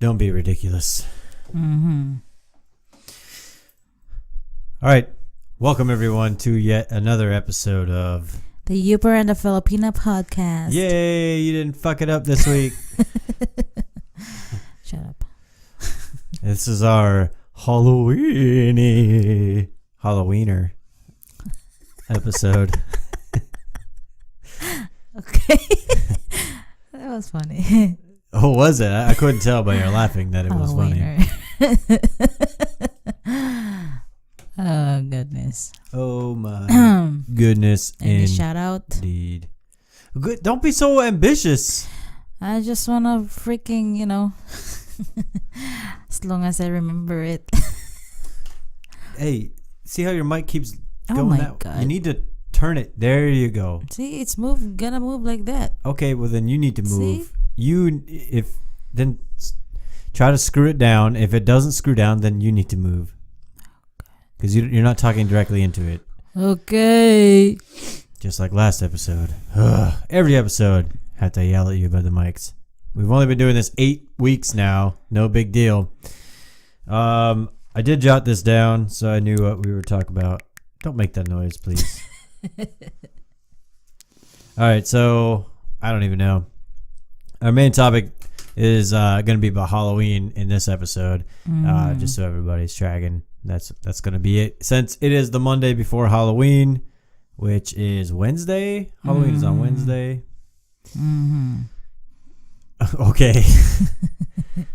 Don't be ridiculous. Mm-hmm. All right. Welcome, everyone, to yet another episode of The Yooper and The Filipina podcast. Yay! You didn't fuck it up this week. Shut up. This is our Halloweiner episode. Okay. That was funny. Oh, was it? I couldn't tell by your laughing that it was funny. Oh, goodness. Oh, my goodness. Any shout out? Indeed. Good. Don't be so ambitious. I just want to freaking, as long as I remember it. Hey, see how your mic keeps Oh going my that? God. You need to turn it. There you go. See, it's gonna move like that. Okay, well then you need to move. See? Then try to screw it down. If it doesn't screw down, then you need to move. Because you're not talking directly into it. Okay. Just like last episode. Every episode, have to yell at you about the mics. We've only been doing this 8 weeks now. No big deal. I did jot this down so I knew what we were talking about. Don't make that noise, please. All right, so I don't even know. Our main topic is going to be about Halloween in this episode, just so everybody's tracking. That's going to be it. Since it is the Monday before Halloween, which is Wednesday. Halloween is on Wednesday. Mm-hmm. Okay.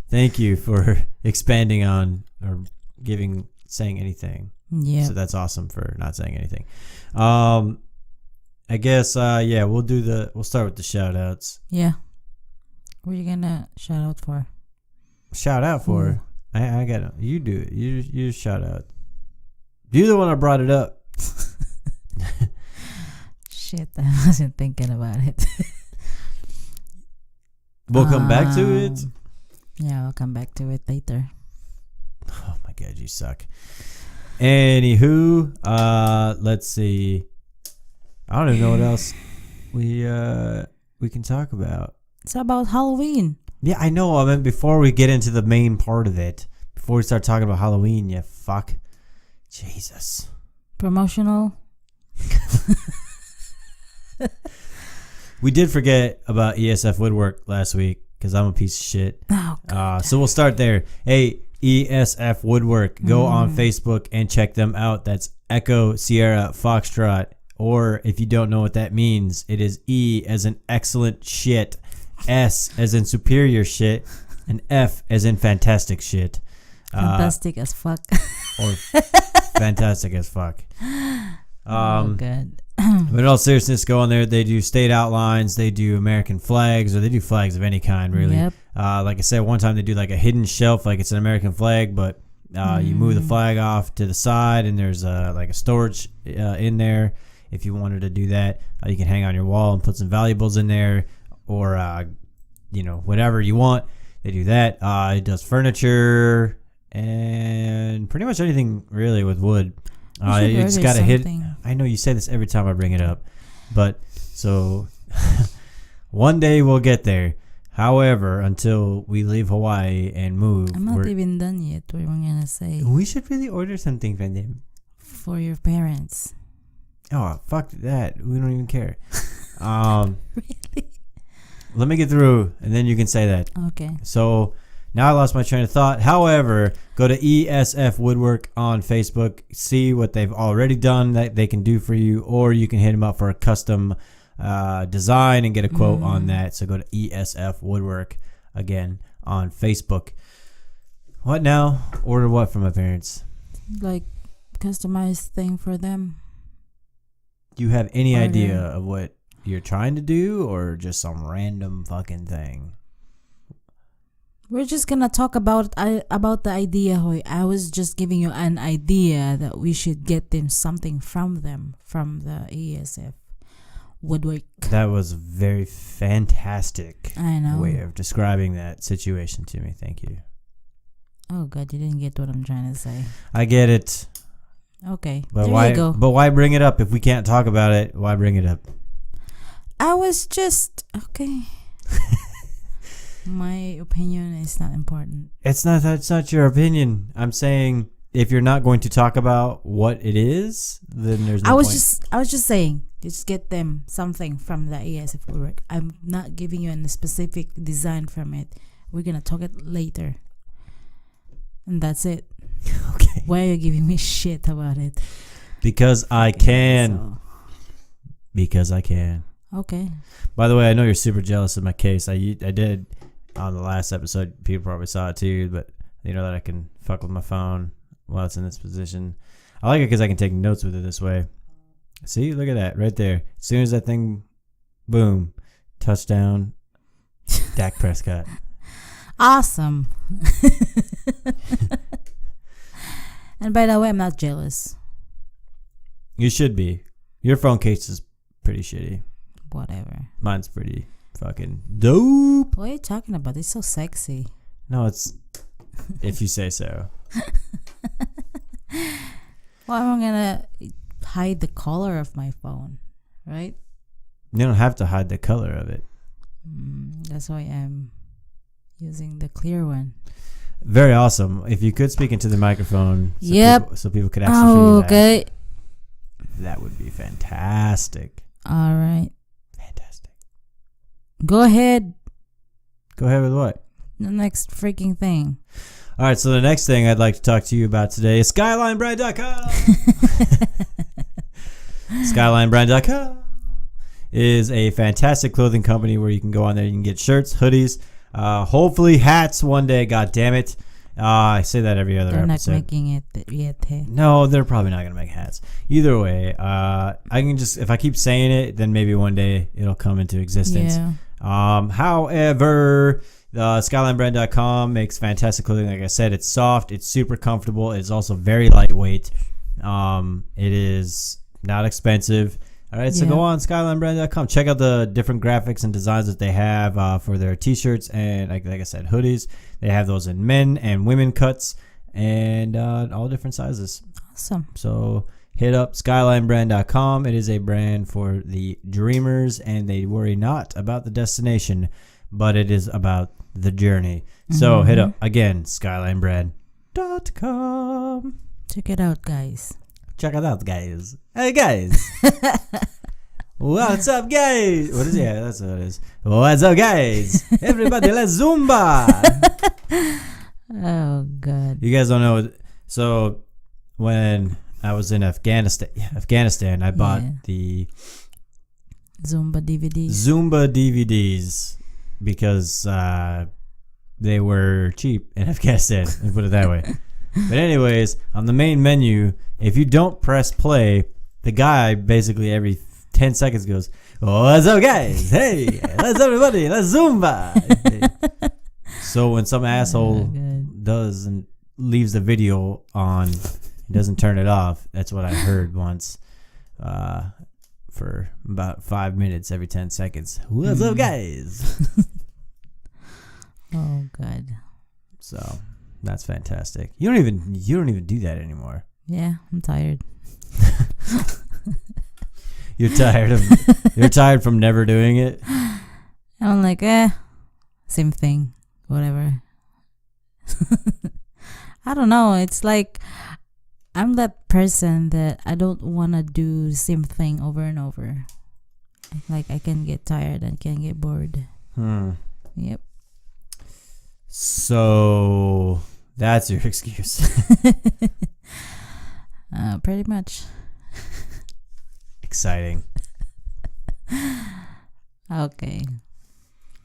Thank you for expanding on or saying anything. Yeah. So that's awesome for not saying anything. I guess we'll start with the shout outs. Yeah. What are you gonna shout out for? Shout out for I got it. You do it. You shout out. You're the one that brought it up. Shit, I wasn't thinking about it. We'll come back to it. Yeah, I'll come back to it later. Oh my God, you suck. Anywho, let's see. I don't even know what else we can talk about. It's about Halloween. Yeah, I know. I mean, before we get into the main part of it, before we start talking about Halloween, you fuck. Jesus. Promotional. We did forget about ESF Woodwork last week because I'm a piece of shit. Oh, God. So we'll start there. Hey, ESF Woodwork. Go on Facebook and check them out. That's Echo Sierra Foxtrot. Or if you don't know what that means, it is E as in excellent shit, S as in superior shit, and F as in fantastic shit. Fantastic as fuck. Or fantastic as fuck. Good. But in all seriousness, go on there. They do state outlines. They do American flags, or they do flags of any kind, really. Yep. Like I said, one time they do like a hidden shelf, like it's an American flag, but you move the flag off to the side, and there's like a storage in there. If you wanted to do that, you can hang on your wall and put some valuables in there, or whatever you want. They do that. It does furniture and pretty much anything really with wood. You just gotta hit. I know you say this every time I bring it up, but so one day we'll get there. However, until we leave Hawaii and move, I'm not even done yet. What am I gonna say? We should really order something from them for your parents. Oh, fuck that. We don't even care. Really? Let me get through, and then you can say that. Okay. So now I lost my train of thought. However, go to ESF Woodwork on Facebook. See what they've already done that they can do for you, or you can hit them up for a custom design and get a quote on that. So go to ESF Woodwork again on Facebook. What now? Order what from my parents? Like customized thing for them. Do you have any idea of what you're trying to do, or just some random fucking thing? We're just gonna talk about the idea, Hoy. I was just giving you an idea that we should get them something from the ESF Woodwork. That was a very fantastic I know. way of describing that situation to me. Thank you. Oh God, you didn't get what I'm trying to say. I get it. Okay, But there why? you go. But why bring it up if we can't talk about it? Why bring it up? I was just okay. My opinion is not important. It's not your opinion. I'm saying if you're not going to talk about what it is, then there's no point. I was just saying, just get them something from the ESF work. I'm not giving you any specific design from it. We're gonna talk it later, and that's it. Okay. Why are you giving me shit about it? Because I can. So. Because I can. Okay. By the way, I know you're super jealous of my case. I did on the last episode. People probably saw it too, but you know that I can fuck with my phone while it's in this position. I like it because I can take notes with it this way. See, look at that right there. As soon as that thing, boom, touchdown, Dak Prescott. Awesome. And by the way, I'm not jealous. You should be. Your phone case is pretty shitty. Whatever. Mine's pretty fucking dope. What are you talking about? It's so sexy. No, it's if you say so. Well, I'm gonna hide the color of my phone, right? You don't have to hide the color of it. That's why I'm using the clear one. Very awesome. If you could speak into the microphone, so people could actually hear you. Okay. That would be fantastic. All right. Fantastic. Go ahead. Go ahead with what? The next freaking thing. All right. So the next thing I'd like to talk to you about today is SkylineBrand.com. SkylineBrand.com is a fantastic clothing company where you can go on there. You can get shirts, hoodies, hopefully hats one day. God damn it. I say that every other episode. They're not making it yet. Hey? No, they're probably not going to make hats. Either way, I can just, if I keep saying it, then maybe one day it'll come into existence. Yeah. However, SkylineBrand.com makes fantastic clothing. Like I said, it's soft. It's super comfortable. It's also very lightweight. It is not expensive. All right, so go on SkylineBrand.com. Check out the different graphics and designs that they have for their t-shirts and, like I said, hoodies. They have those in men and women cuts and all different sizes. Awesome. So hit up SkylineBrand.com. It is a brand for the dreamers, and they worry not about the destination, but it is about the journey. So hit up, again, SkylineBrand.com. Check it out, guys. Check it out, guys. Hey, guys. What's up, guys? What is it? Yeah, that's what it is. What's up, guys? Everybody, let's Zumba. Oh, God. You guys don't know. So, when I was in Afghanistan, I bought the Zumba DVDs because they were cheap in Afghanistan. Let me put it that way. But anyways, on the main menu, if you don't press play, the guy basically every 10 seconds goes, what's up, guys? Hey, let's everybody, let's Zumba. So when some asshole does and leaves the video on, he doesn't turn it off. That's what I heard once for about 5 minutes every 10 seconds. What's up, guys? Oh, God. So that's fantastic. You don't even do that anymore. Yeah, I'm tired. You're tired from never doing it? I'm like, same thing. Whatever. I don't know. It's like I'm that person that I don't want to do the same thing over and over. Like I can get tired and can get bored. Yep. So that's your excuse. Pretty much. Exciting. Okay.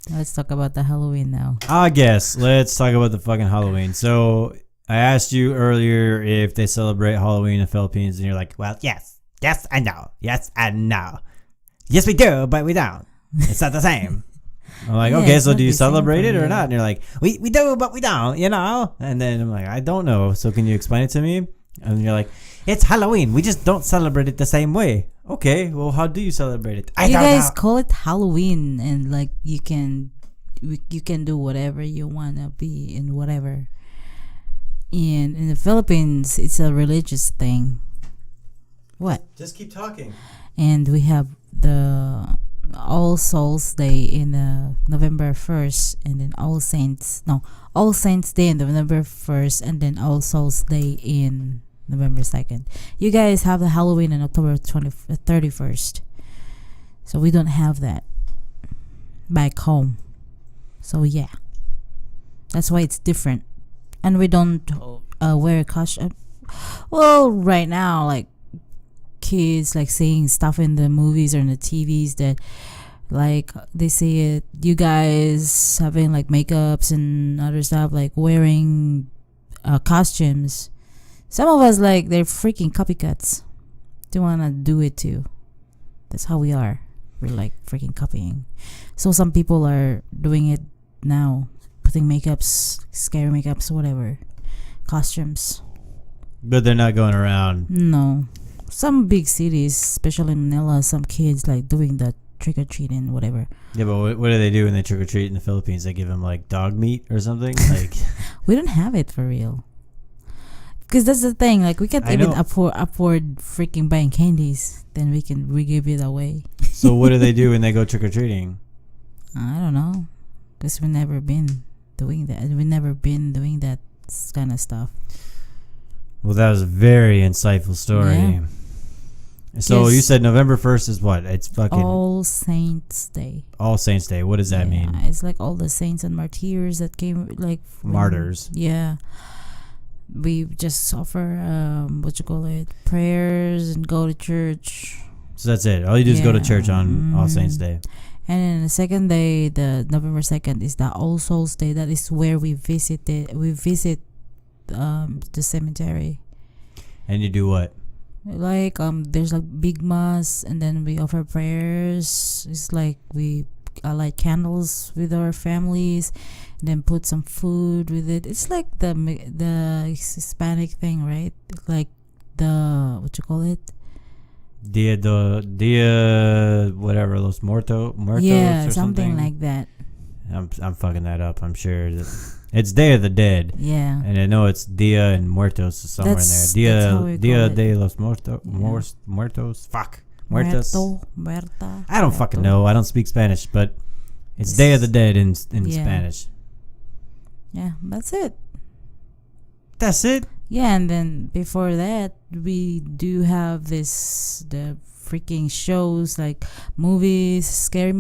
Let's talk about the Halloween now. I guess. Let's talk about the fucking Halloween. So I asked you earlier if they celebrate Halloween in the Philippines, and you're like, well, yes. Yes, I know. Yes, I know. Yes, we do, but we don't. It's not the same. I'm like, okay, so do you celebrate it or not? And you're like, we do, but we don't, you know? And then I'm like, I don't know. So can you explain it to me? And you're like, it's Halloween. We just don't celebrate it the same way. Okay, well, how do you celebrate it? You guys call it Halloween, and like you can do whatever you want to be in whatever. And in the Philippines, it's a religious thing. What? Just keep talking. And we have the All Souls Day in November 1st, and then All Saints Day in November 1st, and then All Souls Day in November 2nd. You guys have the Halloween on October 31st. So we don't have that back home. So yeah. That's why it's different. And we don't wear a costume. Well, right now, like, kids like seeing stuff in the movies or in the TVs that, like, they see it, you guys having like makeups and other stuff, like wearing costumes. Some of us, like, they're freaking copycats. They want to do it too. That's how we are. We're like freaking copying. So some people are doing it now, putting makeups, scary makeups, whatever, costumes. But they're not going around. No. Some big cities, especially in Manila, some kids like doing that trick-or-treating, whatever. Yeah, but what do they do when they trick-or-treat in the Philippines? They give them like dog meat or something? Like, we don't have it for real. Because that's the thing, like, we can't even afford freaking buying candies. Then we give it away. So what do they do when they go trick-or-treating? I don't know. Because we've never been doing that. We've never been doing that kind of stuff. Well, that was a very insightful story. Yeah. So you said November 1st is what? It's fucking All Saints Day. All Saints Day. What does that mean? It's like all the saints and martyrs that came, like, martyrs. Yeah. We just offer prayers and go to church. So that's it. All you do is go to church on All Saints Day. And then the second day, the November 2nd, is the All Souls Day. That is where we visit the cemetery. And you do what? Like, there's like big mass, and then we offer prayers. It's like we light candles with our families, and then put some food with it. It's like the Hispanic thing, right? Like the, what you call it? Dia whatever, Los Muertos. Yeah, something like that. I'm fucking that up. I'm sure it's Day of the Dead. Yeah, and I know it's Dia and Muertos somewhere in there. Dia de los Muertos. Fuck. Muertos. Muerta. I don't fucking know. I don't speak Spanish, but it's Day of the Dead in Spanish. Yeah, that's it. That's it? Yeah, and then before that, we do have the freaking shows, like movies, scary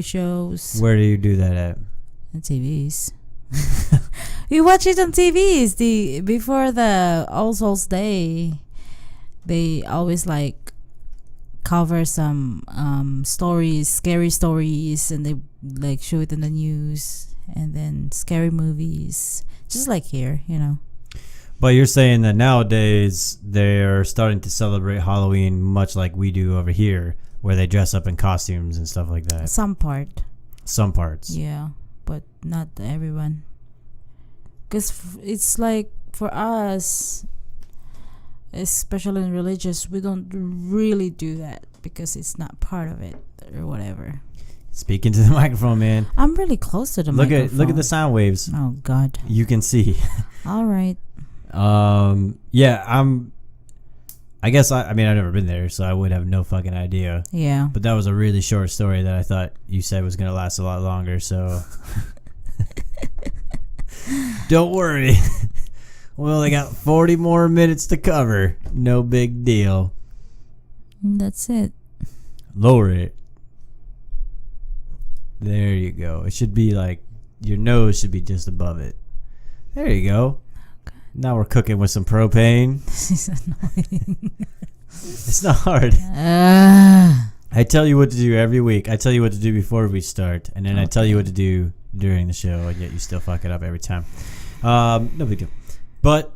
shows. Where do you do that at? On TVs. We watch it on TVs. Before the All Souls Day, they always like cover some stories, scary stories, and they like show it in the news, and then scary movies, just like here, you know. But you're saying that nowadays they're starting to celebrate Halloween much like we do over here, where they dress up in costumes and stuff like that. Some parts. Yeah, but not everyone. Because it's like, for us, especially in religious, we don't really do that because it's not part of it or whatever. Speaking to the microphone, man. I'm really close to the microphone. Look at the sound waves. Oh God. You can see. All right. Yeah, I guess I mean, I've never been there, so I would have no fucking idea. Yeah. But that was a really short story that I thought you said was going to last a lot longer, so don't worry. We only got 40 more minutes to cover. No big deal. That's it. Lower it. There you go. It should be like, your nose should be just above it. There you go. Now we're cooking with some propane. This is annoying. It's not hard. I tell you what to do every week. I tell you what to do before we start, and then I tell you what to do during the show, and yet you still fuck it up every time. No big deal. But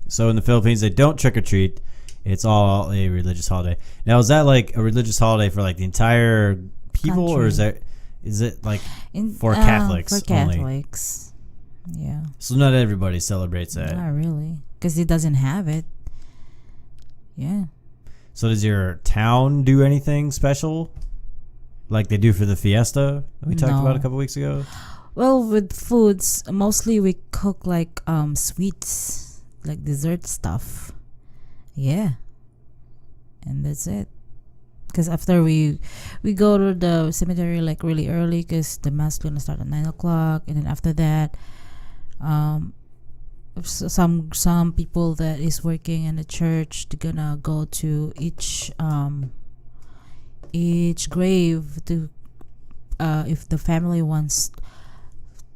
so in the Philippines, they don't trick or treat. It's all a religious holiday. Now, is that like a religious holiday for like the entire people, or is it like for Catholics? For Catholics. Only? Yeah. So not everybody celebrates that. Not really, because it doesn't have it. Yeah. So does your town do anything special, like they do for the fiesta that we talked about a couple weeks ago? Well, with foods, mostly we cook like sweets, like dessert stuff. Yeah. And that's it. Because after we go to the cemetery like really early, because the mass gonna start at 9 o'clock, and then after that, some people that is working in the church, they're gonna go to each grave to if the family wants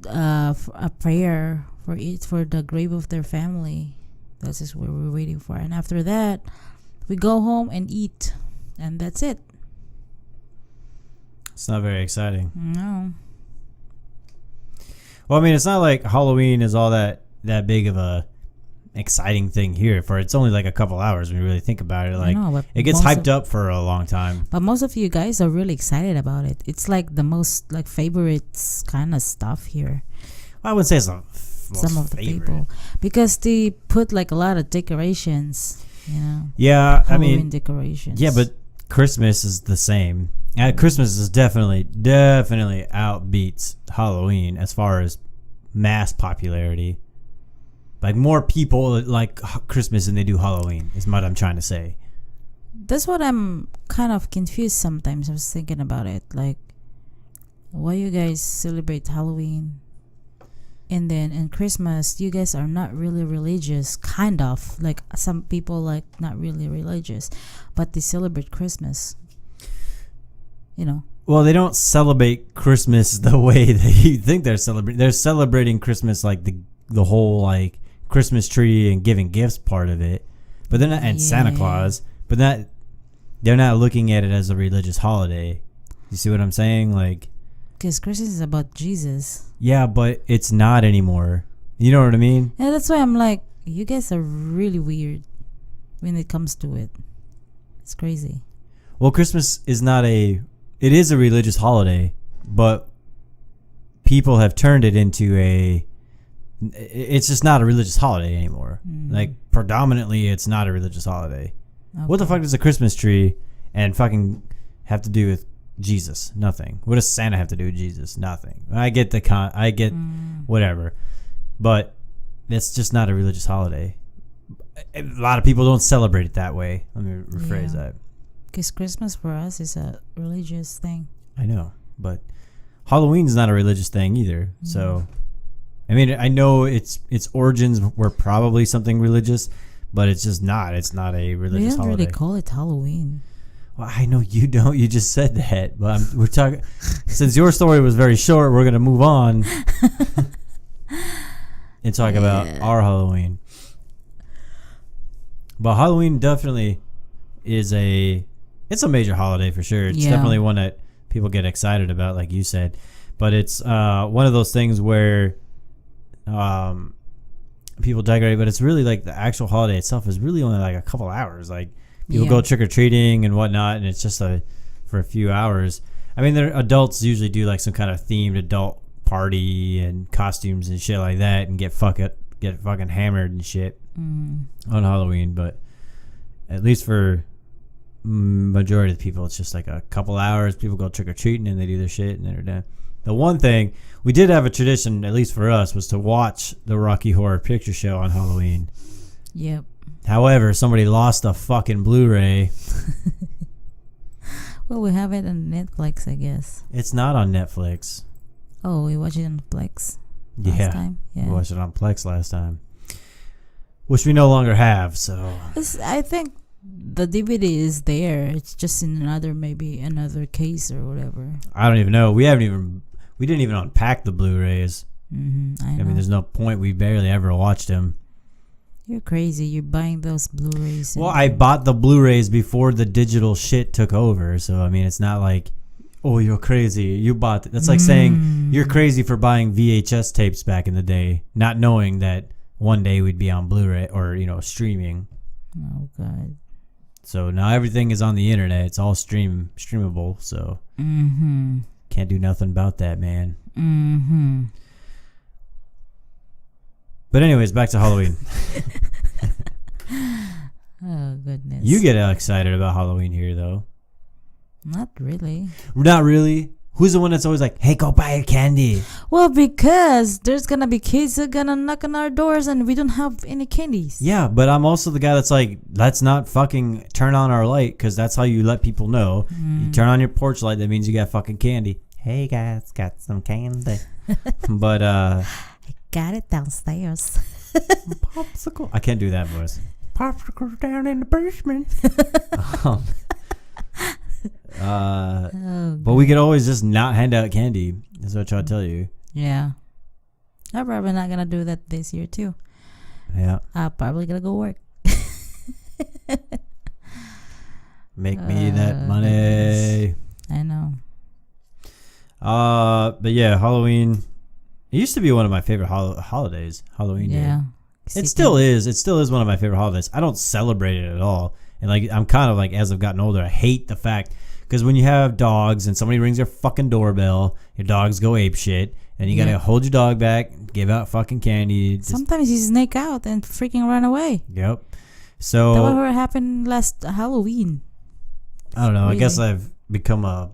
a prayer for the grave of their family. That's just what we're waiting for. And after that, we go home and eat, and that's it. It's not very exciting. No. Well, I mean, it's not like Halloween is all that big of a exciting thing here. For it's only like a couple hours when you really think about it. Like, it gets hyped up for a long time. But most of you guys are really excited about it. It's like the most like favorites kind of stuff here. Well, I wouldn't say it's some of the people, because they put like a lot of decorations. Yeah, Halloween I mean, decorations. Yeah, but Christmas is the same. Christmas is definitely outbeats Halloween as far as mass popularity. Like, more people like Christmas than they do Halloween is what I'm trying to say. That's what I'm kind of confused sometimes. I was thinking about it. Like, why you guys celebrate Halloween? And then in Christmas, you guys are not really religious. Kind of. Like, some people, like, not really religious. But they celebrate Christmas. Well, they don't celebrate Christmas the way that you think they're celebrating. They're celebrating Christmas like the whole, like, Christmas tree and giving gifts part of it. But they're not, and Santa Claus. But they're not looking at it as a religious holiday. You see what I'm saying? Like, because Christmas is about Jesus. Yeah, but it's not anymore. You know what I mean? Yeah, that's why I'm like, you guys are really weird when it comes to it. It's crazy. Well, Christmas is it is a religious holiday, but people have turned it into it's just not a religious holiday anymore. Like, predominantly, it's not a religious holiday. Okay. What the fuck does a Christmas tree and fucking have to do with Jesus? Nothing. What does Santa have to do with Jesus? Nothing. I get whatever, but it's just not a religious holiday. A lot of people don't celebrate it that way. Let me rephrase that. Because Christmas for us is a religious thing. I know, but Halloween is not a religious thing either. So, I mean, I know its origins were probably something religious, but it's just not. It's not a religious holiday. We don't really call it Halloween. Well, I know you don't. You just said that, but we're talking. Since your story was very short, we're gonna move on and talk about our Halloween. But Halloween definitely is it's a major holiday for sure. It's definitely one that people get excited about, like you said. But it's one of those things where people decorate, but it's really like the actual holiday itself is really only like a couple hours. Like, people go trick-or-treating and whatnot, and it's just for a few hours. I mean, adults usually do like some kind of themed adult party and costumes and shit like that, and get fucking hammered and shit on Halloween. But at least for majority of the people, it's just like a couple hours. People go trick-or-treating and they do their shit and then they're done. The one thing we did have a tradition, at least for us, was to watch the Rocky Horror Picture Show on Halloween. Yep. However, somebody lost a fucking Blu-ray. Well, we have it on Netflix, I guess. It's not on Netflix. Oh, we watched it on Plex last time? Yeah. We watched it on Plex last time. Which we no longer have, so... I think the DVD is there. It's just in another case or whatever. I don't even know. We didn't even unpack the Blu-rays. I know. I mean, there's no point. We barely ever watched them. You're crazy. You're buying those Blu-rays. Well, I bought the Blu-rays before the digital shit took over. So, I mean, it's not like, oh, you're crazy. You bought it. That's like saying you're crazy for buying VHS tapes back in the day, not knowing that one day we'd be on Blu-ray or, streaming. Oh, God. So now everything is on the internet. It's all streamable. So can't do nothing about that, man. But anyways, back to Halloween. Oh, goodness. You get excited about Halloween here, though. Not really. Not really? Who's the one that's always like, hey, go buy a candy? Well, because there's gonna be kids that are gonna knock on our doors and we don't have any candies. Yeah, but I'm also the guy that's like, let's not fucking turn on our light because that's how you let people know. You turn on your porch light, that means you got fucking candy. Hey guys, got some candy. But I got it downstairs. popsicle. I can't do that voice. Popsicle down in the basement. But we could always just not hand out candy. That's what I try to tell you. Yeah. I'm probably not gonna do that this year too. Yeah. I'm probably gonna go work. Make me that money. Goodness. I know. But yeah, Halloween. It used to be one of my favorite holidays. Halloween. Yeah. Day. It still is. It still is one of my favorite holidays. I don't celebrate it at all. And like, I'm kind of like, as I've gotten older, I hate the fact because when you have dogs and somebody rings your fucking doorbell, your dogs go ape shit, and you gotta hold your dog back, give out fucking candy. Sometimes you sneak out and freaking run away. Yep. So that what happened last Halloween. I don't know. Really? I guess I've become a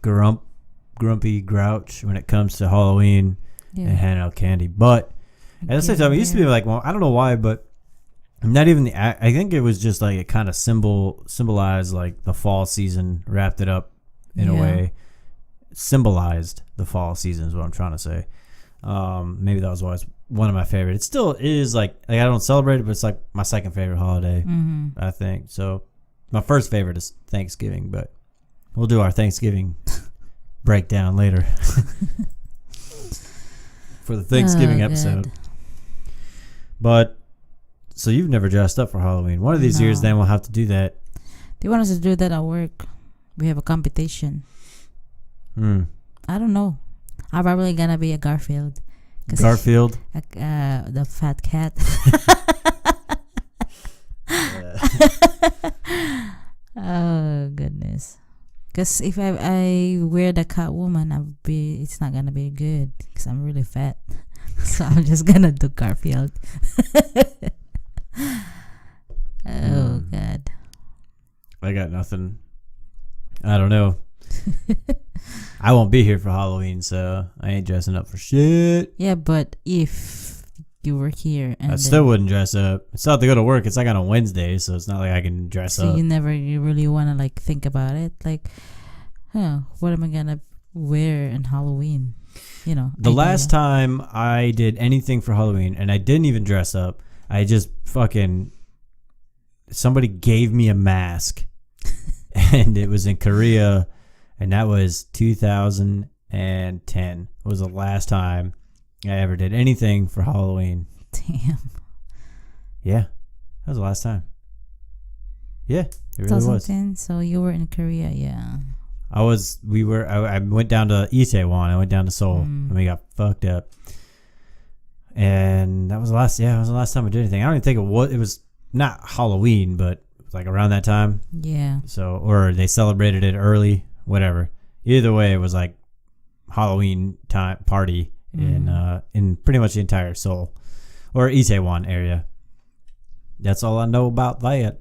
grumpy grouch when it comes to Halloween and handing out candy. But at the same time, it used to be like, well, I don't know why, but not even I think it was just like it kind of symbolized like the fall season, wrapped it up in a way, symbolized the fall season is what I'm trying to say. Maybe that was why it's one of my favorite. It still is like I don't celebrate it, but it's like my second favorite holiday, I think. So my first favorite is Thanksgiving, but we'll do our Thanksgiving breakdown later for the Thanksgiving episode. Good. But so you've never dressed up for Halloween. One of these years, then we'll have to do that. They want us to do that at work. We have a competition. I don't know. I'm probably gonna be a Garfield. Garfield? The fat cat. Oh goodness. Because if I wear the Catwoman, it's not gonna be good because I'm really fat. So I'm just gonna do Garfield. Oh God. I got nothing. I don't know. I won't be here for Halloween, so I ain't dressing up for shit. Yeah, but if you were here, and I still wouldn't dress up. It's not to go to work. It's like on a Wednesday, so it's not like I can dress up. So you really want to like think about it, like, what am I gonna wear in Halloween? You know. The last time I did anything for Halloween, and I didn't even dress up, I just fucking somebody gave me a mask, and it was in Korea. And that was 2010 was the last time I ever did anything for Halloween. Damn. Yeah, that was the last time. Yeah, it really 2010, was. So you were in Korea, yeah. I went down to Itaewon. I went down to Seoul, and we got fucked up. And that was the last time I did anything. I don't even think it was not Halloween, but it was like around that time. Yeah. So, or they celebrated it early. Whatever. Either way, it was like Halloween time party in pretty much the entire Seoul or Itaewon area. That's all I know about that.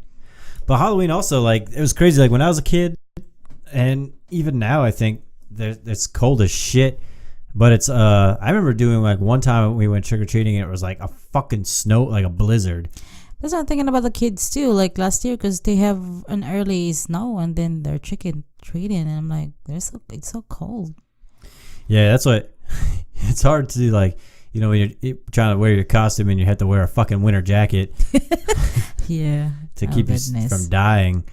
But Halloween also, like, it was crazy. Like when I was a kid, and even now, I think it's cold as shit. But it's I remember doing like one time we went trick or treating and it was like a fucking snow, like a blizzard. That's what I'm thinking about the kids too. Like last year, because they have an early snow and then they're trick or treating, and I'm like, it's so cold. Yeah, that's what. It's hard to do, like, you know, when you're trying to wear your costume and you have to wear a fucking winter jacket. Yeah. To keep you from dying.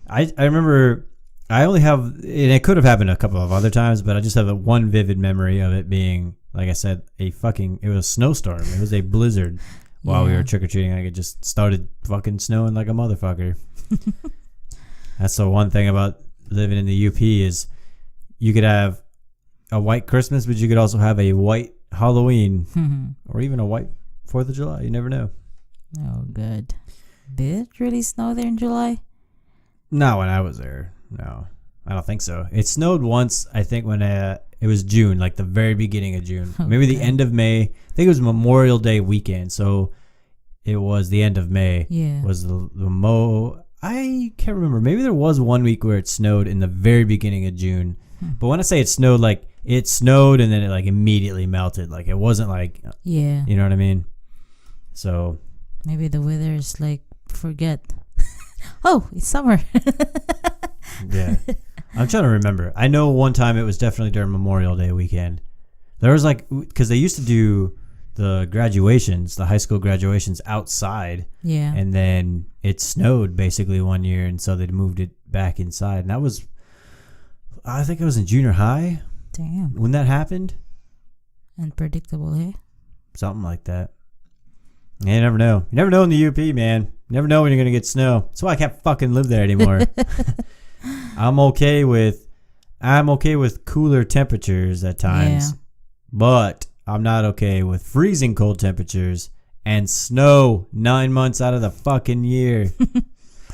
I remember I only have, and it could have happened a couple of other times, but I just have one vivid memory of it being, like I said, it was a snowstorm. It was a blizzard. While we were trick-or-treating, like it just started fucking snowing like a motherfucker. That's the one thing about living in the UP is you could have a white Christmas, but you could also have a white Halloween or even a white 4th of July. You never know. Oh, good. Did it really snow there in July? Not when I was there. No, I don't think so. It snowed once, I think, when it was June, like the very beginning of June. Okay. Maybe the end of May. I think it was Memorial Day weekend, so it was the end of May. Yeah. Was I can't remember. Maybe there was one week where it snowed in the very beginning of June. But when I say it snowed, like it snowed and then it like immediately melted. Like it wasn't like, Yeah. you know what I mean? So Maybe the weather is like, forget. Oh, it's summer. yeah, I'm trying to remember. I know one time it was definitely during Memorial Day weekend. There was like, because they used to do the graduations, the high school graduations outside. Yeah. And then it snowed basically one year, and so they moved it back inside. And that was, I think it was in junior high Damn. when that happened. Unpredictable, eh? Something like that. You never know. You never know in the UP, man. You never know when you're going to get snow. That's why I can't fucking live there anymore. I'm okay with cooler temperatures at times, but I'm not okay with freezing cold temperatures and snow 9 months out of the fucking year.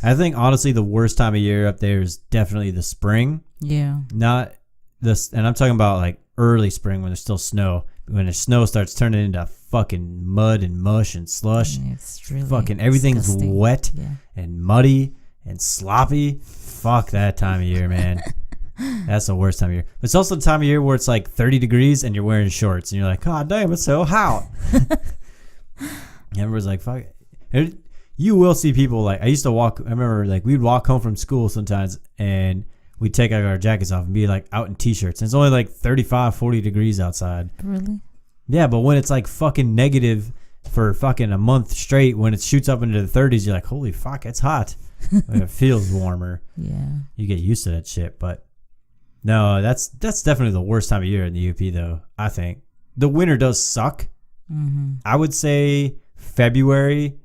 I think honestly the worst time of year up there is definitely the spring. Yeah. Not this, and I'm talking about like early spring when there's still snow. When the snow starts turning into fucking mud and mush and slush, It's really fucking everything's disgusting. wet Yeah. and muddy and sloppy. Fuck that time of year, man. That's the worst time of year. It's also the time of year where it's like 30 degrees and you're wearing shorts and you're like, God damn, it's so hot. Everyone's like, fuck it. You will see people like, I used to walk, I remember like we'd walk home from school sometimes and we'd take our jackets off and be like out in t-shirts. And it's only like 35, 40 degrees outside. Really? Yeah, but when it's like fucking negative for fucking a month straight, when it shoots up into the 30s, you're like, holy fuck, it's hot. Like, it feels warmer. Yeah. You get used to that shit, but no, that's definitely the worst time of year in the UP though, I think. The winter does suck. Mm-hmm. I would say February,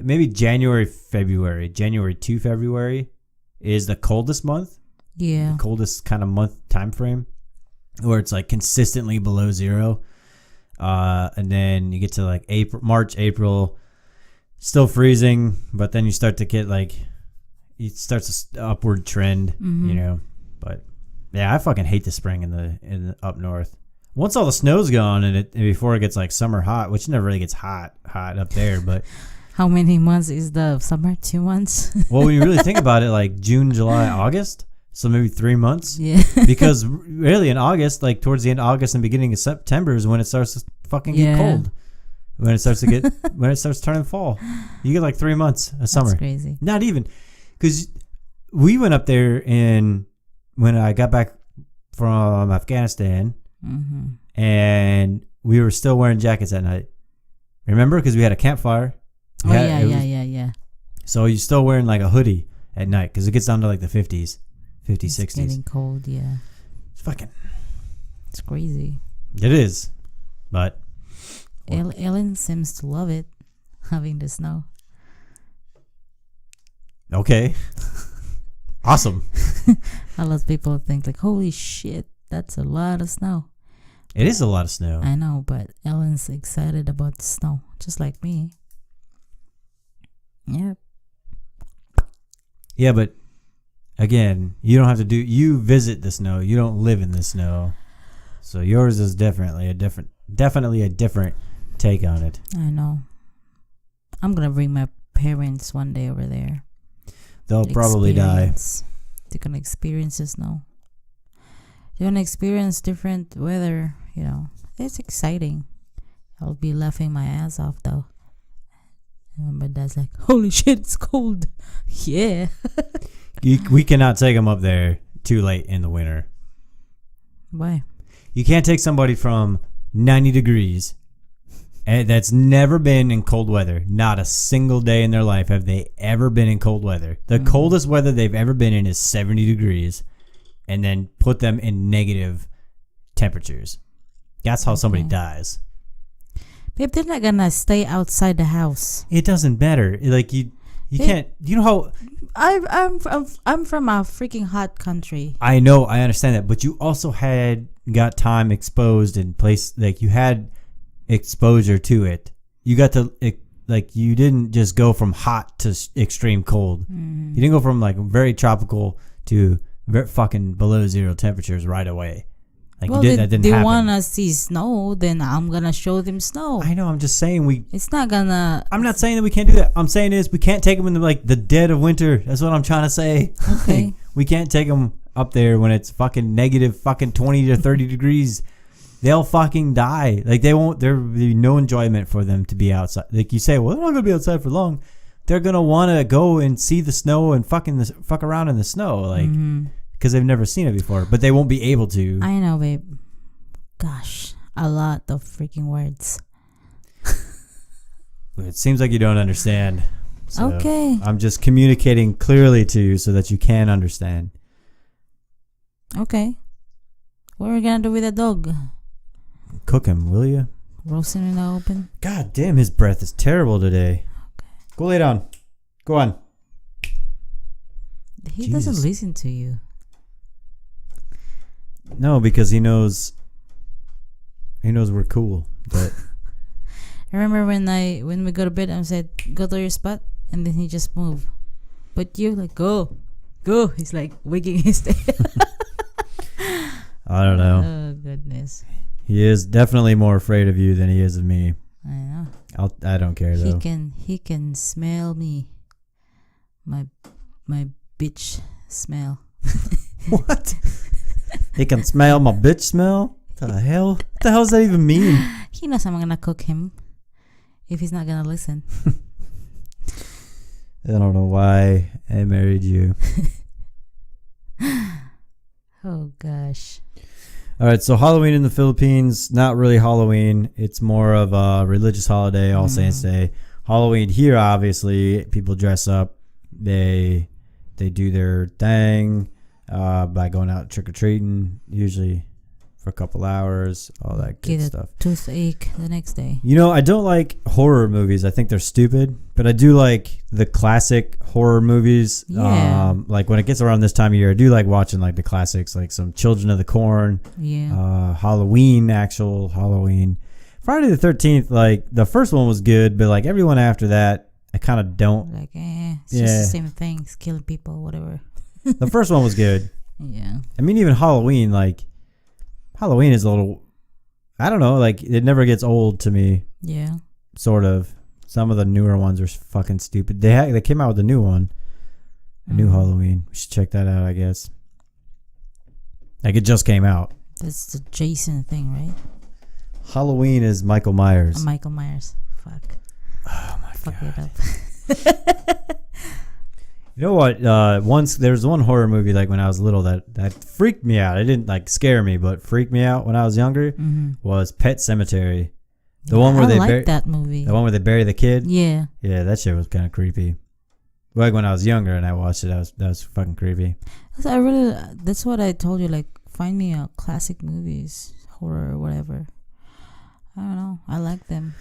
maybe January to February is the coldest month. Yeah. The coldest kind of month time frame where it's like consistently below zero. And then you get to like March, April, still freezing, but then you start to get like, it starts an upward trend, you know. But yeah, I fucking hate the spring in the up north. Once all the snow's gone and before it gets like summer hot, which never really gets hot up there, but How many months is the summer? 2 months? well, when you really think about it, like June, July, August, so maybe 3 months. Yeah. Because really in August, like towards the end of August and beginning of September is when it starts to fucking get cold. When it starts to get when it starts turning fall, you get like 3 months of summer. That's crazy. Not even, because we went up there when I got back from Afghanistan, and we were still wearing jackets at night. Remember, because we had a campfire. Yeah. So you're still wearing like a hoodie at night because it gets down to like the 50s, 50s, It's 60s. getting cold, yeah. It's crazy. It is, but Ellen seems to love it, having the snow. okay, awesome. A lot of people think like, holy shit, that's a lot of snow. It is a lot of snow. I know, but Ellen's excited about the snow, just like me. Yep. Yeah, but again, you don't have to you visit the snow. You don't live in the snow. So yours is definitely a different take on it. I know. I'm gonna bring my parents one day over there. They'll probably die. They're gonna experience the snow. They're gonna experience different weather, you know. It's exciting. I'll be laughing my ass off though. And my dad's like, holy shit, it's cold. Yeah. We cannot take them up there too late in the winter. Why? You can't take somebody from 90 degrees and that's never been in cold weather. Not a single day in their life have they ever been in cold weather. The coldest weather they've ever been in is 70 degrees, and then put them in negative temperatures. That's how somebody dies. Babe, they're not gonna stay outside the house. It doesn't matter. Like you can't. You know how I'm from a freaking hot country. I know. I understand that, but you also got time exposed in place. Like you had exposure to it. You got to like you didn't just go from hot to extreme cold. You didn't go from like very tropical to very fucking below zero temperatures right away. Like Well, that didn't they happen. want to see snow, then I'm gonna show them snow. I know. I'm just saying It's not gonna. I'm not saying that we can't do that. I'm saying is we can't take them in the dead of winter. That's what I'm trying to say. Okay. We can't take them up there when it's fucking negative fucking 20 to 30 degrees, they'll fucking die. Like there'll be no enjoyment for them to be outside. Like you say, well, they're not gonna be outside for long. They're gonna want to go and see the snow and fuck around in the snow, like because they've never seen it before. But they won't be able to. I know, babe. Gosh, a lot of freaking words. It seems like you don't understand. So Okay. I'm just communicating clearly to you so that you can understand. Okay. What are we gonna do with the dog? Cook him, will you? Roast him in the open? God damn, his breath is terrible today. Okay. Go lay down. Go on. He Jesus. doesn't listen to you. No, because he knows we're cool. But I remember when we go to bed, I said, go to your spot, and then he just moved. But you like, go. He's like wagging his tail. I don't know. Oh goodness. He is definitely more afraid of you than he is of me. I know. I don't care though. He can smell me. My bitch smell. What? He can smell my bitch smell? What the hell? What the hell does that even mean? He knows I'm gonna cook him if he's not gonna listen. I don't know why I married you. Oh gosh. All right, so Halloween in the Philippines, not really Halloween. It's more of a religious holiday, All Saints Day. Halloween here, obviously, people dress up. They do their thing by going out trick-or-treating, usually for a couple hours, all that good Get stuff. a toothache the next day. You know, I don't like horror movies. I think they're stupid, but I do like the classic horror movies. Yeah. Like when it gets around this time of year, I do like watching like the classics, like some Children of the Corn, Yeah. Halloween. Friday the 13th, like the first one was good, but like everyone after that, I kind of don't. Like, it's just the same thing. It's killing people, whatever. The first one was good. Yeah. I mean, even Halloween, like Halloween is a little, I don't know, like it never gets old to me. Yeah. Sort of. Some of the newer ones are fucking stupid. They came out with a new one, a new Halloween. We should check that out, I guess. Like it just came out. That's the Jason thing, right? Halloween is Michael Myers. Michael Myers. Fuck. Oh my Fuck god. it up. You know what? Once there was one horror movie like when I was little that freaked me out. It didn't like scare me, but freaked me out when I was younger. Was Pet Sematary. The one where that movie. The one where they bury the kid. Yeah. Yeah, that shit was kind of creepy. Like when I was younger and I watched it, that was fucking creepy. That's what I told you. Like, find me classic movies, horror or whatever. I don't know. I like them.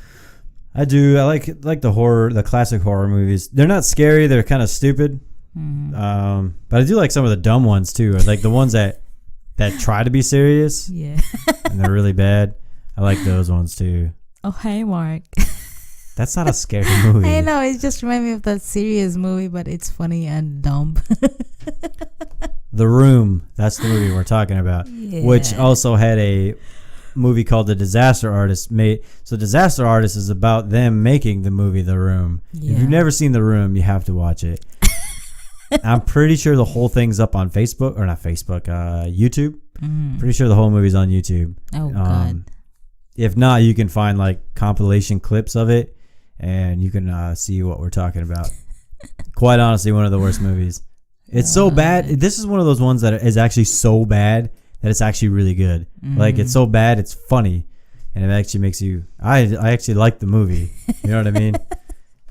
I do. I like the classic horror movies. They're not scary. They're kind of stupid. But I do like some of the dumb ones too. Like the ones that try to be serious. Yeah. And they're really bad. I like those ones too. Oh, hey, Mark. That's not a scary movie. I know. It just reminds me of that serious movie, but it's funny and dumb. The Room. That's the movie we're talking about. Yeah. Which also had a movie called The Disaster Artist. So Disaster Artist is about them making the movie The Room. Yeah. If you've never seen The Room, you have to watch it. I'm pretty sure the whole thing's up on Facebook, or not Facebook, YouTube. Pretty sure the whole movie's on YouTube. Oh, God. If not, you can find like compilation clips of it, and you can see what we're talking about. Quite honestly, one of the worst movies. It's so bad. This is one of those ones that is actually so bad that it's actually really good. Like it's so bad, it's funny, and it actually makes you. I actually like the movie. You know what I mean?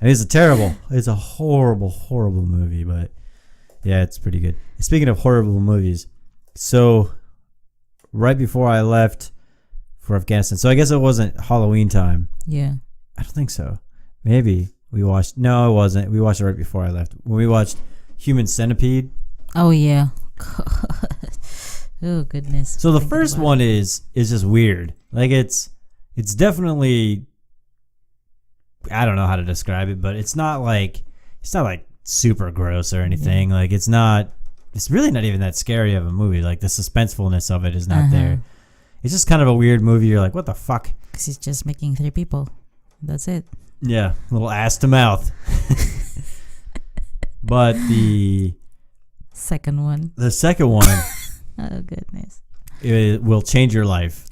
And it's a horrible movie, but yeah, it's pretty good. Speaking of horrible movies, so right before I left for Afghanistan, so I guess it wasn't Halloween time. Yeah. I don't think so. Maybe we watched. No, it wasn't. We watched it right before I left. When we watched Human Centipede. Oh yeah. Oh goodness. So the first one is just weird. Like it's definitely, I don't know how to describe it, but it's not like super gross or anything. Like it's really not even that scary of a movie. Like the suspensefulness of it is not there. It's just kind of a weird movie. You're like, what the fuck? Because he's just making 3 people. That's it. Yeah, little ass to mouth. But the Second one. The second one, Oh goodness. it will change your life.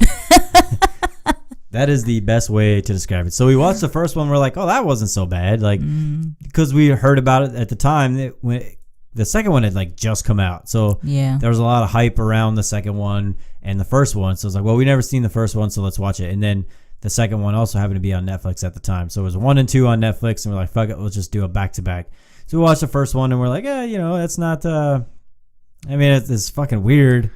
That is the best way to describe it. So we watched the first one. We're like, oh, that wasn't so bad. Like, because we heard about it at the time. The second one had like just come out. So Yeah. there was a lot of hype around the second one and the first one. So it's like, well, we never seen the first one, so let's watch it. And then the second one also happened to be on Netflix at the time. So it was 1 and 2 on Netflix. And we're like, fuck it, let's just do a back-to-back. So we watched the first one and we're like, that's not, it's fucking weird,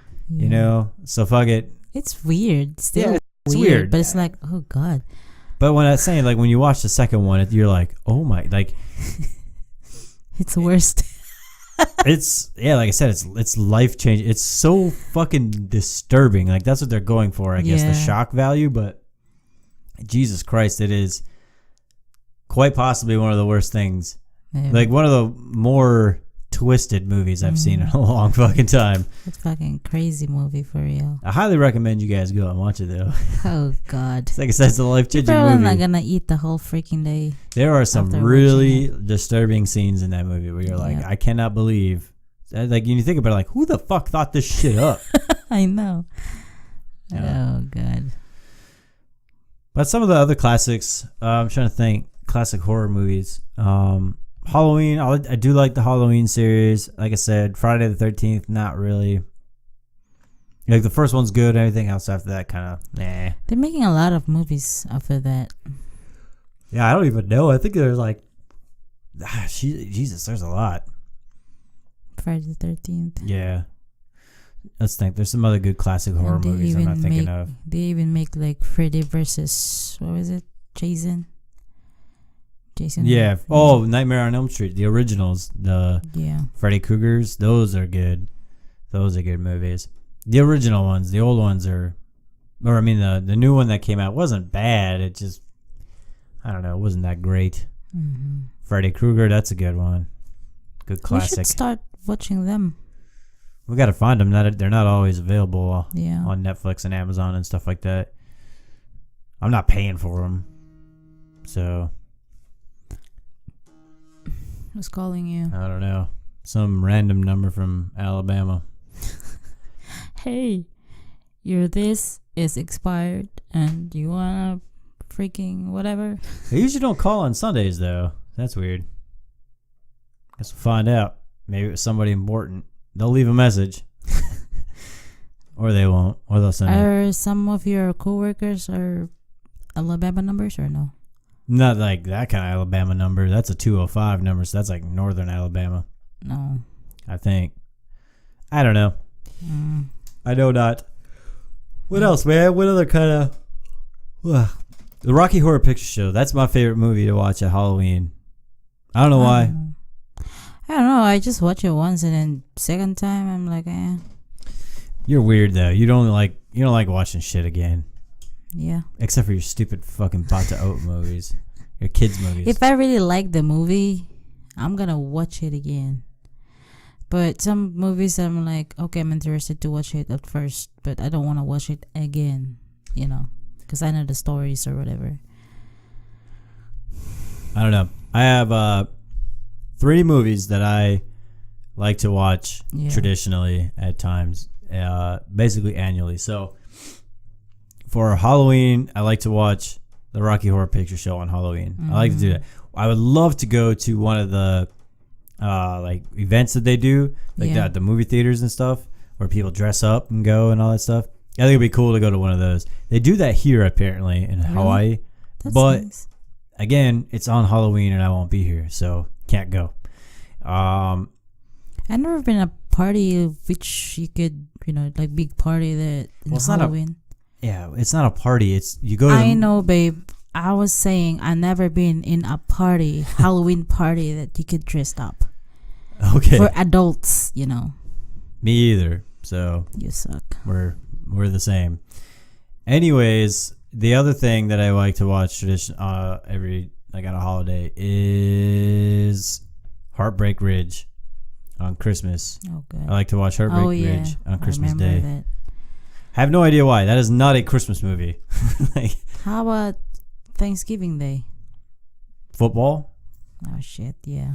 so fuck it. It's weird. Still it's weird. But it's like, oh God. But when I was saying, like, when you watch the second one, you're like, oh my, like. It's the worst. It's, like I said, it's life-changing. It's so fucking disturbing. Like, that's what they're going for, I guess, the shock value. But Jesus Christ, it is quite possibly one of the worst things. Yeah. Like, one of the more twisted movies I've seen in a long fucking time. It's fucking crazy movie for real. I highly recommend you guys go and watch it, though. Oh God. Like I said, it's a life-changing movie. I'm not gonna eat the whole freaking day. There are some really disturbing scenes in that movie where you're like, I cannot believe. Like, you think about it, like, who the fuck thought this shit up? I know. Yeah. Oh God. But some of the other classics, I'm trying to think, classic horror movies. Halloween, I do like the Halloween series. Like I said, Friday the 13th, not really. Like, the first one's good. Everything else after that, kind of, nah. They're making a lot of movies after that. Yeah, I don't even know. I think there's like, Jesus, there's a lot. Friday the 13th. Yeah. Let's think. There's some other good classic horror movies I'm not thinking of. They even make like Freddy versus, what was it? Jason. Yeah. Oh, Nightmare on Elm Street, the originals, the Freddy Kruegers. Those are good. Those are good movies. The original ones, the old ones the new one that came out wasn't bad. It just, I don't know, it wasn't that great. Mm-hmm. Freddy Krueger, that's a good one. Good classic. We should start watching them. We got to find them. They're not always available on Netflix and Amazon and stuff like that. I'm not paying for them, so. Who's calling you? I don't know. Some random number from Alabama. Hey, this is expired and you wanna freaking whatever? They usually don't call on Sundays though. That's weird. Guess we'll find out. Maybe it was somebody important. They'll leave a message. Or they won't. Or they'll send it. Are some of your coworkers are Alabama numbers or no? Not like that kind of Alabama number. That's a 205 number, so that's like northern Alabama. No. I think. I don't know. I know not. What else, man? What other kind of... The Rocky Horror Picture Show. That's my favorite movie to watch at Halloween. I don't know why. I don't know. I just watch it once and then second time I'm like, eh. You're weird though. You don't like watching shit again. Yeah. Except for your stupid fucking pot to oat movies. Your kids movies. If I really like the movie, I'm gonna watch it again. But some movies I'm like, okay, I'm interested to watch it at first, but I don't want to watch it again, because I know the stories or whatever. I don't know. I have 3 movies that I like to watch traditionally at times, basically annually. So for Halloween, I like to watch the Rocky Horror Picture Show on Halloween. I like to do that. I would love to go to one of the like events that they do, like the movie theaters and stuff, where people dress up and go and all that stuff. I think it'd be cool to go to one of those. They do that here apparently in Hawaii, but nice. Again, it's on Halloween and I won't be here, so can't go. I've never been a party which you could, like big party that Halloween. It's not a party. It's you go to I know, babe. I was saying I never been in a party, Halloween party that you could dress up. Okay. For adults, Me either. So you suck. We're the same. Anyways, the other thing that I like to watch every on a holiday is Heartbreak Ridge on Christmas. Oh, good. I like to watch Heartbreak Ridge on Christmas Day. That. I have no idea why. That is not a Christmas movie. How about Thanksgiving Day? Football? Oh shit! Yeah.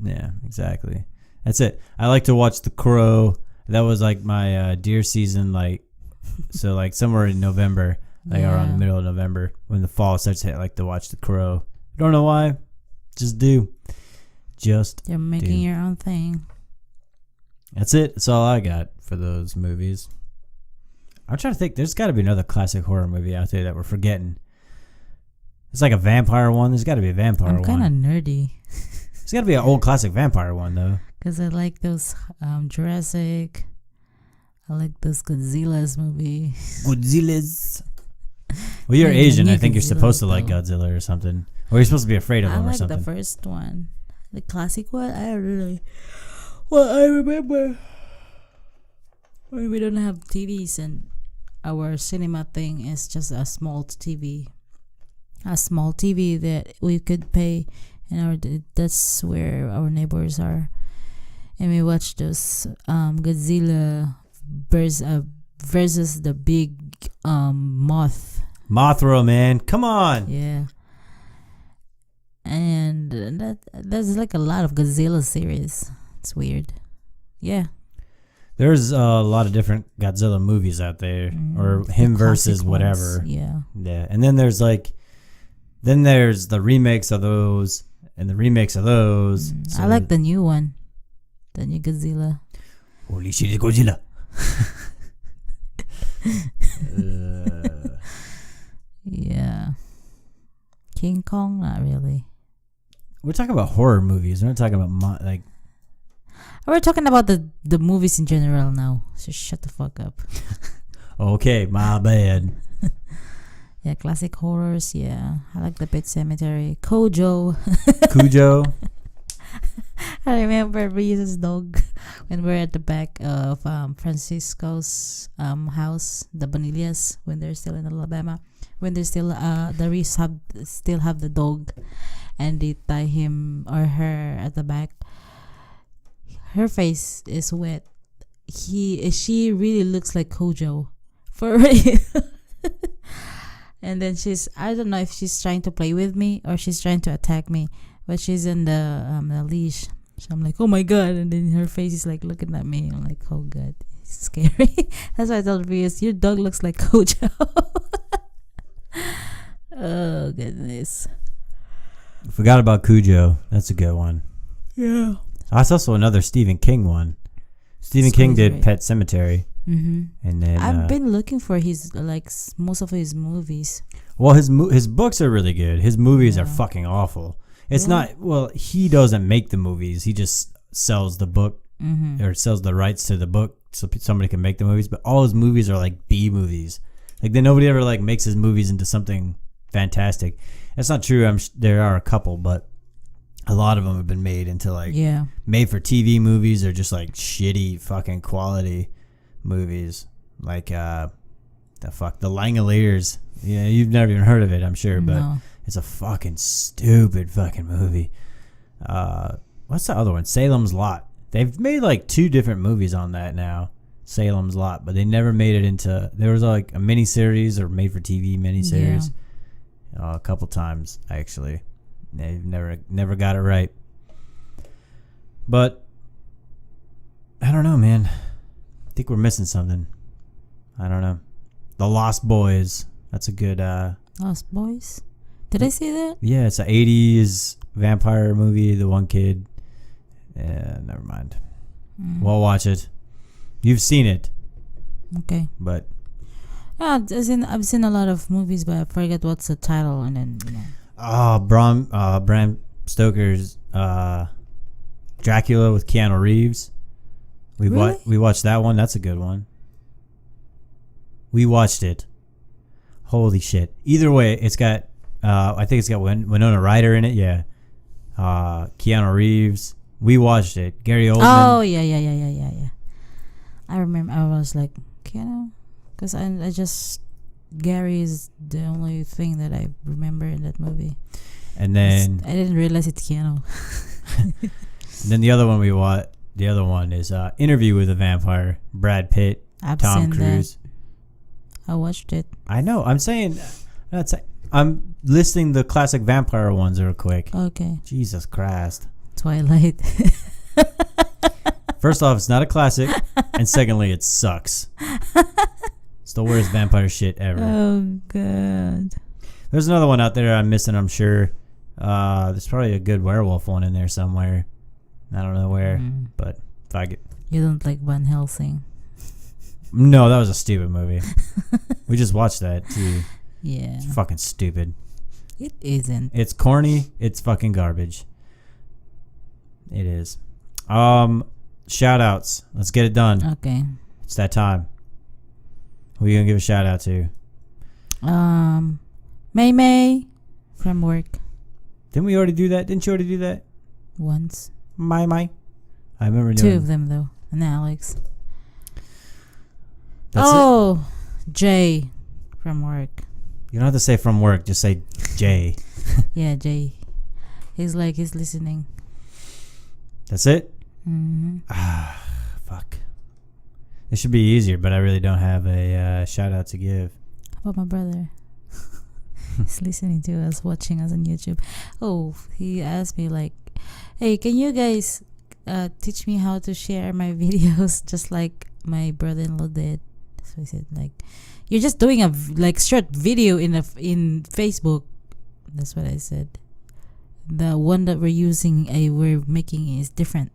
Yeah, exactly. That's it. I like to watch The Crow. That was like my deer season, like so like somewhere in November, like around the middle of November when the fall starts to hit. I like to watch The Crow. I don't know why, just do. You're making your own thing. That's it. That's all I got for those movies. I'm trying to think. There's got to be another classic horror movie out there that we're forgetting. It's like a vampire one. There's got to be a vampire one. I'm kind of nerdy. There's got to be an old classic vampire one though. Because I like those Jurassic. I like those Godzilla's movie. Godzilla's. Well, you're Asian. I think you're supposed to like Godzilla or something. Or you're supposed to be afraid of him or something. I like the first one. The classic one. I really... Well, I remember when we don't have TVs and our cinema thing is just a small TV. A small TV that we could pay. And that's where our neighbors are. And we watch those Godzilla versus the big Mothra, man. Come on. Yeah. And there's like a lot of Godzilla series. It's weird. Yeah. There's a lot of different Godzilla movies out there. Or him versus whatever. Ones. Yeah. Yeah. And then there's the remakes of those and the remakes of those. So I like the new one. The new Godzilla. Holy shit, it's Godzilla. Yeah. King Kong, not really. We're talking about horror movies. We're not talking about we're talking about the movies in general now. So shut the fuck up. Okay, my bad. Yeah, classic horrors. Yeah, I like the Pet Cemetery. Cujo. I remember Reese's dog when we're at the back of Francisco's house, the Bonillas, when they're still in Alabama. When they're still the Reese still have the dog, and they tie him or her at the back. Her face is wet. She really looks like Cujo, for real. And then I don't know if she's trying to play with me or she's trying to attack me, but she's in the leash. So I'm like, oh my god, and then her face is like looking at me. I'm like, oh god, it's scary. That's why I told Rios, your dog looks like Cujo. Oh goodness. Forgot about Cujo. That's a good one. Yeah. That's also another Stephen King one. Stephen King did Pet Cemetery. Mm-hmm. And then I've been looking for his most of his movies. Well, his books are really good. His movies are fucking awful. It's not. Well, he doesn't make the movies. He just sells the book or sells the rights to the book so somebody can make the movies. But all his movies are like B movies. Like then nobody ever like makes his movies into something fantastic. That's not true. There are a couple, but a lot of them have been made into like made for TV movies or just like shitty fucking quality movies. Like the Langoliers. Yeah, you've never even heard of it, I'm sure, but it's a fucking stupid fucking movie. What's the other one? Salem's Lot. They've made like 2 different movies on that now. Salem's Lot, but they never made it into. There was like a miniseries or made for TV miniseries. A couple times actually. They've never got it right. But I don't know, man. I think we're missing something. I don't know. The Lost Boys. That's a good. Lost Boys. Did I say that? Yeah, it's an 80s vampire movie. The one kid. Yeah, never mind. We'll watch it. You've seen it. Okay. But. Yeah, I've seen a lot of movies, but I forget what's the title, and then Bram Stoker's Dracula with Keanu Reeves. We watched that one. That's a good one. We watched it. Holy shit! Either way, it's got. I think it's got Winona Ryder in it. Yeah. Keanu Reeves. We watched it. Gary Oldman. Oh yeah. I remember. I was like Keanu, because I just Gary is the only thing that I remember in that movie. And then I didn't realize it's Keanu. And then the other one we watched. The other one is Interview with a Vampire. Brad Pitt, Tom Cruise. I watched it. I know. I'm saying. I'm listing the classic vampire ones real quick. Okay. Jesus Christ. Twilight. First off, it's not a classic, and secondly, it sucks. It's the worst vampire shit ever. Oh god. There's another one out there I'm missing, I'm sure. There's probably a good werewolf one in there somewhere. I don't know where, but fuck it. You don't like Van Helsing? No, that was a stupid movie. We just watched that too. Yeah. It's fucking stupid. It isn't. It's corny. It's fucking garbage. It is. Shout outs. Let's get it done. Okay. It's that time. Who are you gonna give a shout out to? May from work. Didn't we already do that? Didn't you already do that? Once. My. I remember Two doing of them though. And Alex. That's it. Jay from work. You don't have to say from work. Just say Jay. Yeah, Jay. He's listening. That's it? Mm-hmm. Fuck. It should be easier, but I really don't have a shout out to give. How about my brother? He's listening to us, watching us on YouTube. Oh, he asked me like, hey, can you guys teach me how to share my videos just like my brother-in-law did? So he said like, you're just doing a short video in Facebook. That's what I said. The one that we're making is different.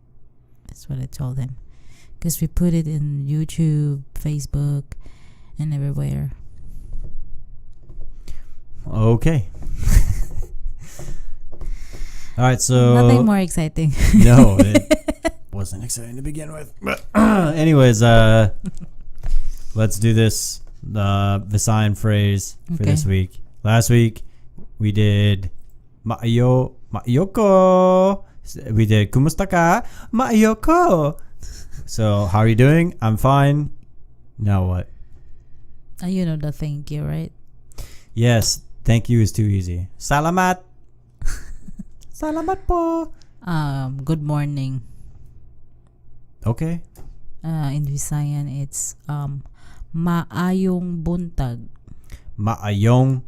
That's what I told him. Because we put it in YouTube, Facebook, and everywhere. Okay. All right, so nothing more exciting. No, it wasn't exciting to begin with. But anyways, let's do this. The Visayan phrase for this week. Last week we did Maayoko. We did Kumusta ka? Maayoko. So how are you doing? I'm fine. Now what? You know the thank you, right? Yes, thank you is too easy. Salamat. Salamat po. Good morning. Okay. In Visayan, it's maayong buntag. Maayong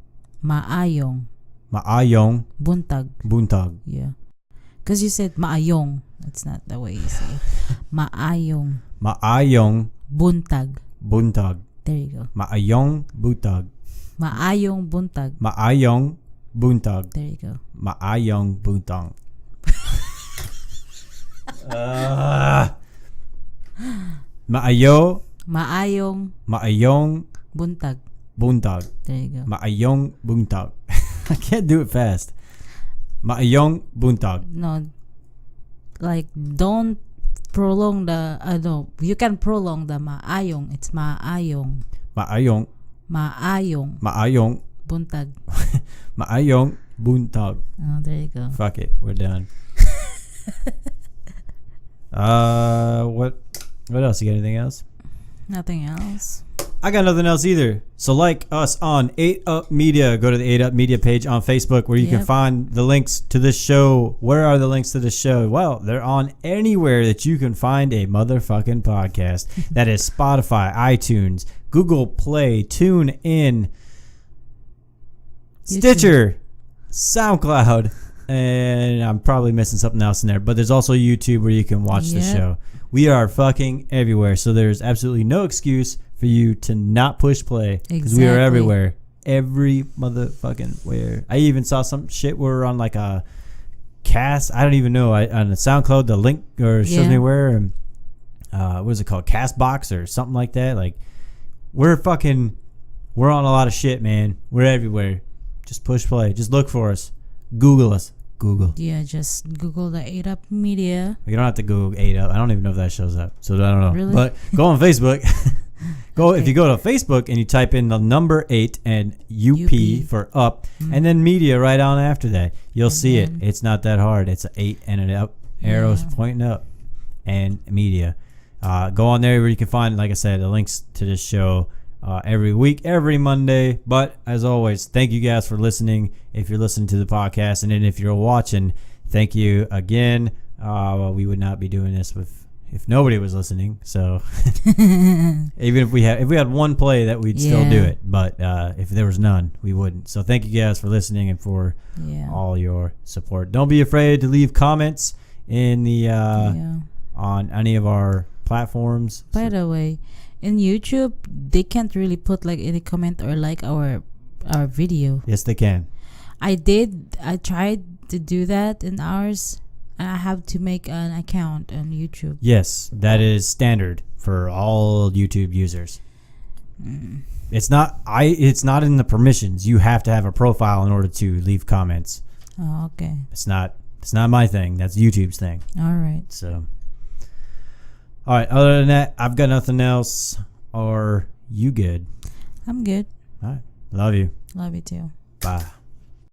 buntag. Buntag. Yeah. Because you said maayong. That's not the way you say it. Maayong buntag. Buntag. There you go. Maayong buntag. Maayong buntag. Maayong buntag. There you go. Maayong buntag. Maayong buntag. buntag. There you go. Maayong buntag. I can't do it fast. Maayong buntag. No, like don't prolong the no, you can prolong the maayong. It's maayong buntag. Maayong buntag. Oh, there you go. Fuck it, we're done. What else? You got anything else? Nothing else. I got nothing else either. So like us on 8 Up Media. Go to the 8 Up Media page on Facebook where you can find the links to this show. Where are the links to this show? Well, they're on anywhere that you can find a motherfucking podcast. That is Spotify, iTunes, Google Play, TuneIn, Stitcher, SoundCloud, and I'm probably missing something else in there. But there's also YouTube where you can watch the show. We are fucking everywhere. So there's absolutely no excuse for you to not push play because we are everywhere. Every motherfucking where. I even saw some shit where we're on like a cast. I don't even know. On the SoundCloud, the link or shows me where. And, what is it called? Castbox or something like that. Like we're on a lot of shit, man. We're everywhere. Just push play. Just look for us. Google us. Google. Yeah, just Google the 8 Up Media. You don't have to Google 8 Up. I don't even know if that shows up. So I don't know. Really? But go on Facebook. If you go to Facebook and you type in the number 8 and UP for up and then media right on after that, you'll see it. It's not that hard. It's an 8 and an up arrows pointing up and media. Go on there where you can find, like I said, the links to this show every week, every Monday. But as always, thank you guys for listening. If you're listening to the podcast, and then if you're watching, thank you again. We would not be doing this if nobody was listening. So even if we had one play, that we'd still do it. But if there was none, we wouldn't. So thank you guys for listening and for all your support. Don't be afraid to leave comments in the on any of our platforms. By the way, in YouTube, they can't really put like any comment or like our video. Yes, they can. I tried to do that in ours, and I have to make an account on YouTube. Yes, that is standard for all YouTube users. It's not in the permissions. You have to have a profile in order to leave comments. Oh, okay. It's not my thing. That's YouTube's thing. All right. So, all right. Other than that, I've got nothing else. Are you good? I'm good. All right. Love you. Love you too. Bye.